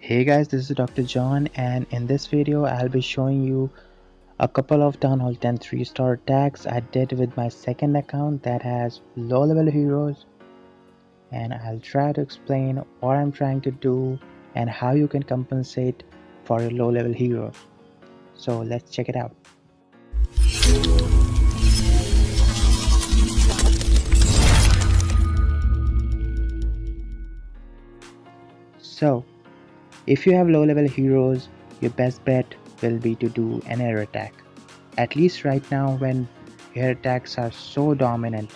Hey guys, this is Dr. John, and in this video I'll be showing you a couple of Town Hall 10 3-star attacks I did with my second account that has low level heroes, and I'll try to explain what I'm trying to do and how you can compensate for your low level hero. So let's check it out. So if you have low level heroes, your best bet will be to do an air attack, at least right now when air attacks are so dominant.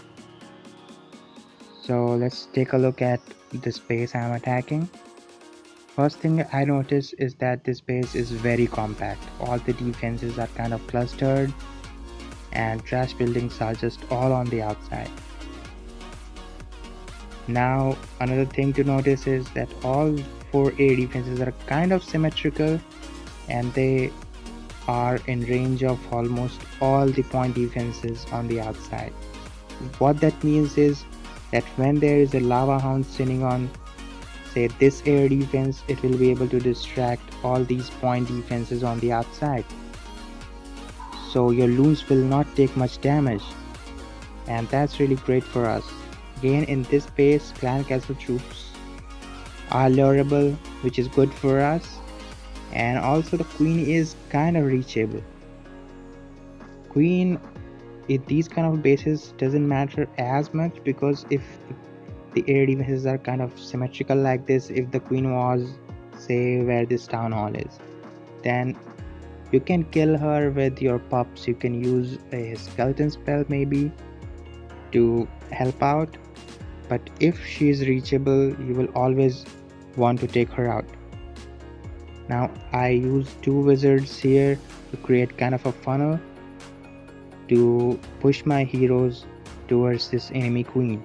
So let's take a look at the space I'm attacking. First thing I notice is that this base is very compact. All the defenses are kind of clustered and trash buildings are just all on the outside. Now another thing to notice is that all 4 air defenses are kind of symmetrical and they are in range of almost all the point defenses on the outside. What that means is that when there is a lava hound sitting on, say, this air defense, it will be able to distract all these point defenses on the outside, so your loons will not take much damage, and that's really great for us. Again, in this base, clan castle troops are lureable, which is good for us, and also the queen is kind of reachable. Queen in these kind of bases doesn't matter as much, because if the air defenses are kind of symmetrical like this, if the queen was, say, where this town hall is, then you can kill her with your pups. You can use a skeleton spell maybe to help out, but if she is reachable, you will always want to take her out. Now I use 2 wizards here to create kind of a funnel to push my heroes towards this enemy queen.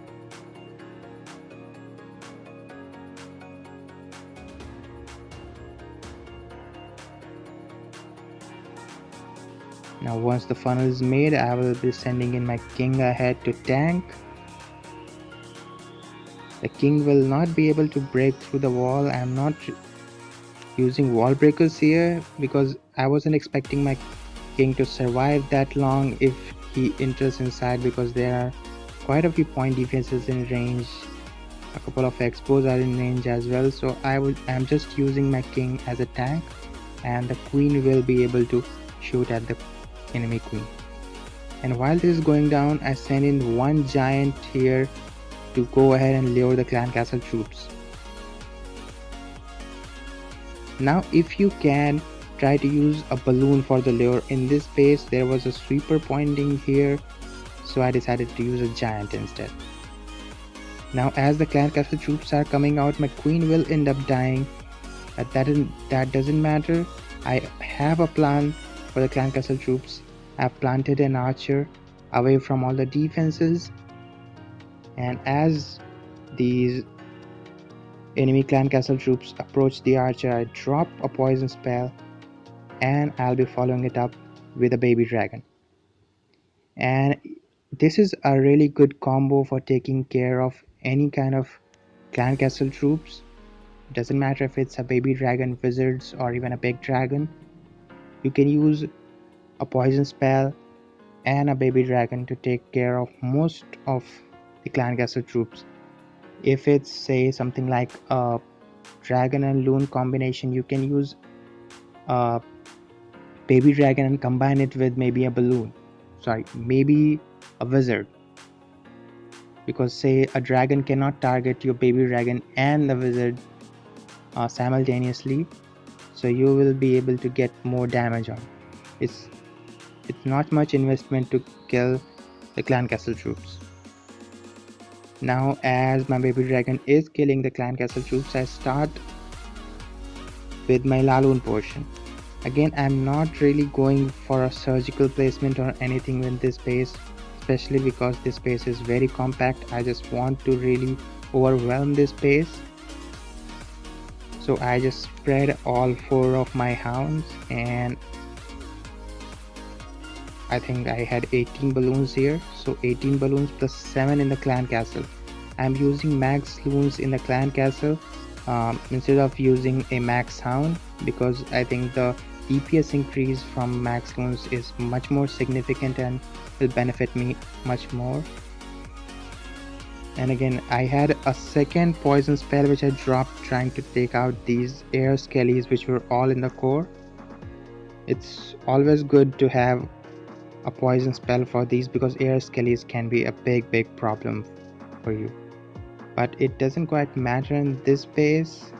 Now once the funnel is made, I will be sending in my king ahead to tank. The king will not be able to break through the wall. I'm not using wall breakers here because I wasn't expecting my king to survive that long if he enters inside, because there are quite a few point defenses in range. A couple of expos are in range as well, so I'm just using my king as a tank, and the queen will be able to shoot at the enemy queen. And while this is going down, I send in 1 giant here to go ahead and lure the clan castle troops. Now if you can, try to use a balloon for the lure. In this base there was a sweeper pointing here, so I decided to use a giant instead. Now as the clan castle troops are coming out, my queen will end up dying, but that doesn't matter. I have a plan for the clan castle troops. I've planted an archer away from all the defenses, and as these enemy clan castle troops approach the archer, I drop a poison spell, and I'll be following it up with a baby dragon. And this is a really good combo for taking care of any kind of clan castle troops. Doesn't matter if it's a baby dragon, wizards, or even a big dragon. You can use a poison spell and a baby dragon to take care of most of the clan castle troops. If it's, say, something like a dragon and loon combination, you can use a baby dragon and combine it with maybe a balloon, maybe a wizard, because say a dragon cannot target your baby dragon and the wizard simultaneously, so you will be able to get more damage on. It's not much investment to kill the clan castle troops. Now as my baby dragon is killing the clan castle troops, I start with my LaLoon portion. Again, I'm not really going for a surgical placement or anything in this base, especially because this base is very compact. I just want to really overwhelm this base, so I just spread all 4 of my hounds, and I think I had 18 balloons here, so 18 balloons plus 7 in the clan castle. I'm using max loons in the clan castle instead of using a max hound, because I think the DPS increase from max loons is much more significant and will benefit me much more. And again, I had a second poison spell which I dropped trying to take out these air skellies which were all in the core. It's always good to have a poison spell for these because air skellies can be a big problem for you. But it doesn't quite matter in this base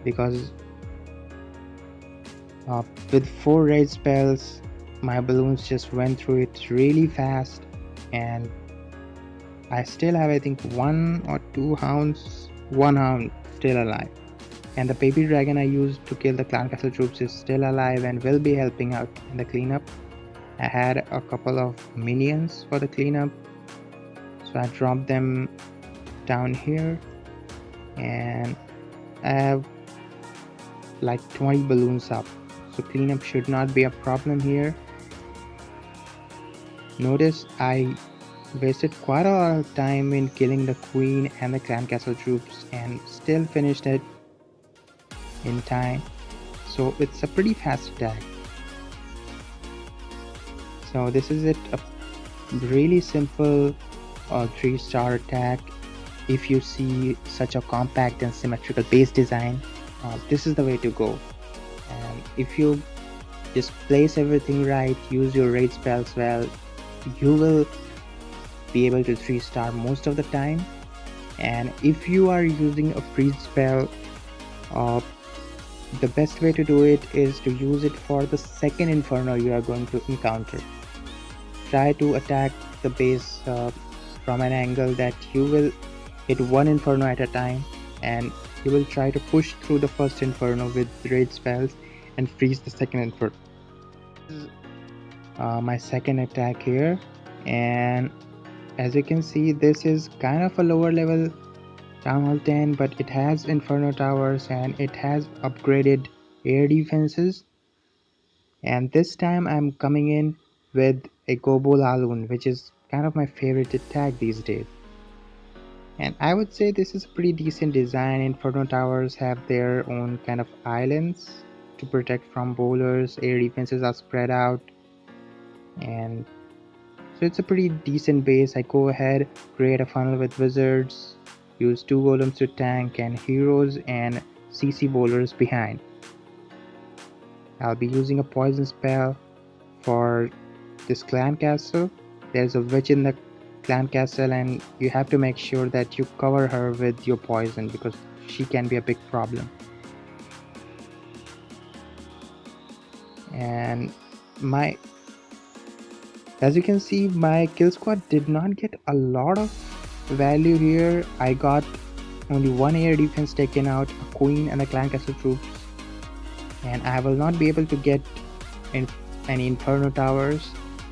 because with 4 raid spells my balloons just went through it really fast, and I still have I think 1 or 2 hounds, 1 hound still alive, and the baby dragon I used to kill the clan castle troops is still alive and will be helping out in the cleanup. I had a couple of minions for the cleanup, so I dropped them down here, and I have like 20 balloons up, so cleanup should not be a problem here. Notice I wasted quite a lot of time in killing the queen and the clan castle troops and still finished it in time, so it's a pretty fast attack. So this is it, a really simple 3-star attack. If you see such a compact and symmetrical base design, this is the way to go. And if you just place everything right, use your raid spells well, you will be able to 3-star most of the time. And if you are using a freeze spell, the best way to do it is to use it for the second inferno you are going to encounter. Try to attack the base from an angle that you will hit 1 inferno at a time, and you will try to push through the first inferno with raid spells and freeze the second inferno. My second attack here, and as you can see this is kind of a lower level Town Hall 10, but it has inferno towers and it has upgraded air defenses. And this time I'm coming in with a GoBoLaLoon, which is kind of my favorite attack these days. And I would say this is a pretty decent design. Inferno towers have their own kind of islands to protect from bowlers, air defenses are spread out, and so it's a pretty decent base. I go ahead, create a funnel with wizards, use 2 golems to tank and heroes and CC bowlers behind. I'll be using a poison spell for this clan castle. There's a witch in the clan castle and you have to make sure that you cover her with your poison because she can be a big problem. And as you can see, my kill squad did not get a lot of value here. I got only 1 air defense taken out, a queen and a clan castle troops, and I will not be able to get any inferno towers.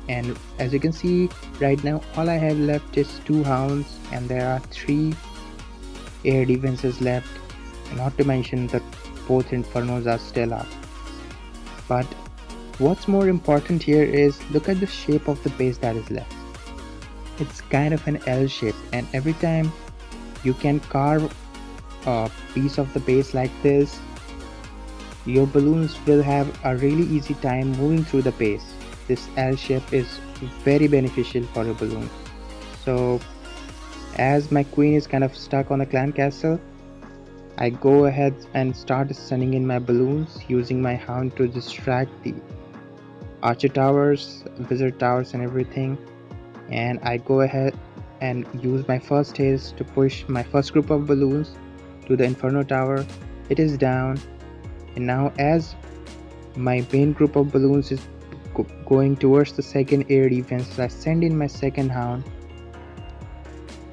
And as you can see right now, all I have left is 2 hounds and there are 3 air defenses left, not to mention that both infernos are still up. But what's more important here is look at the shape of the base that is left. It's kind of an L shape, and every time you can carve a piece of the base like this, your balloons will have a really easy time moving through the base. This L shape is very beneficial for your balloons. So as my queen is kind of stuck on the clan castle, I go ahead and start sending in my balloons using my hound to distract the archer towers, wizard towers and everything. And I go ahead and use my first haste to push my first group of balloons to the inferno tower. It is down, and now as my main group of balloons is going towards the second air defense, I send in my second hound.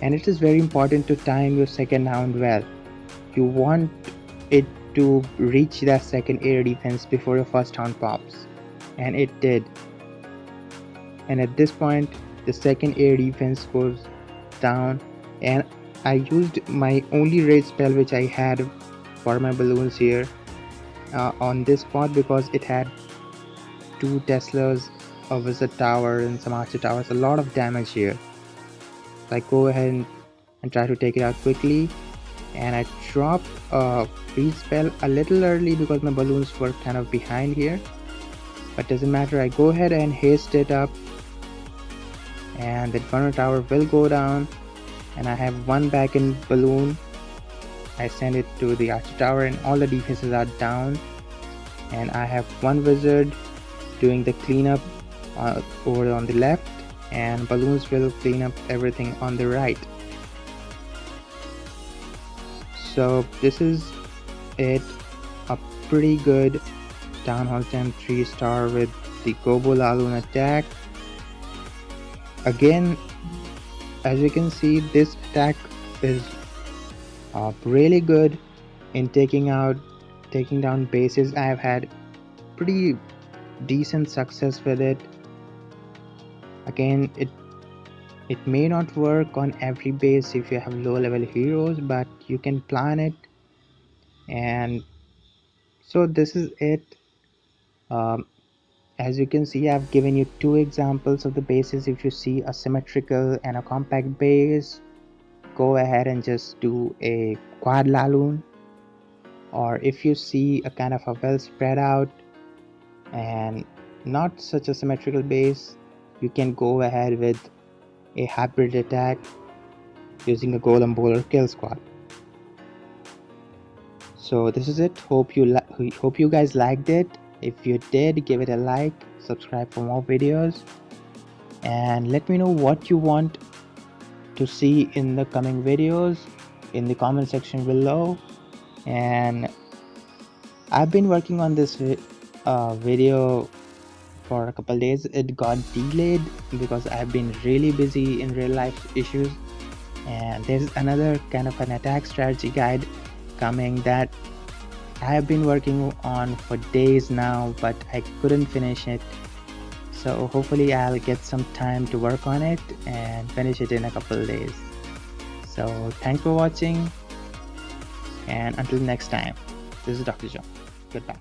And it is very important to time your second hound well. You want it to reach that second air defense before your first hound pops, and it did. And at this point the second air defense goes down, and I used my only raid spell which I had for my balloons here on this spot because it had 2 Teslas, a wizard tower and some archer towers, a lot of damage here. So I go ahead and try to take it out quickly, and I dropped a freeze spell a little early because my balloons were kind of behind here, but doesn't matter. I go ahead and haste it up, and the Inferno Tower will go down, and I have one back in balloon. I send it to the Archer Tower, and all the defenses are down, and I have one wizard doing the cleanup over on the left, and balloons will clean up everything on the right. So this is it, a pretty good Town Hall Gem 3-star with the GoBoLaLoon attack. Again, as you can see, this attack is really good in taking down bases. I have had pretty decent success with it. Again, it may not work on every base if you have low level heroes, but you can plan it. And so this is it. As you can see, I've given you two examples of the bases. If you see a symmetrical and a compact base, go ahead and just do a Quad LaLoon. Or if you see a kind of a well spread out and not such a symmetrical base, you can go ahead with a hybrid attack using a golem bowler kill squad. So this is it. Hope you guys liked it. If you did, give it a like, subscribe for more videos, and let me know what you want to see in the coming videos in the comment section below. And I've been working on this video for a couple days. It got delayed because I've been really busy in real life issues, and there's another kind of an attack strategy guide coming that I have been working on for days now, but I couldn't finish it. So hopefully I'll get some time to work on it and finish it in a couple of days. So thanks for watching, and until next time, this is Dr. John. Goodbye.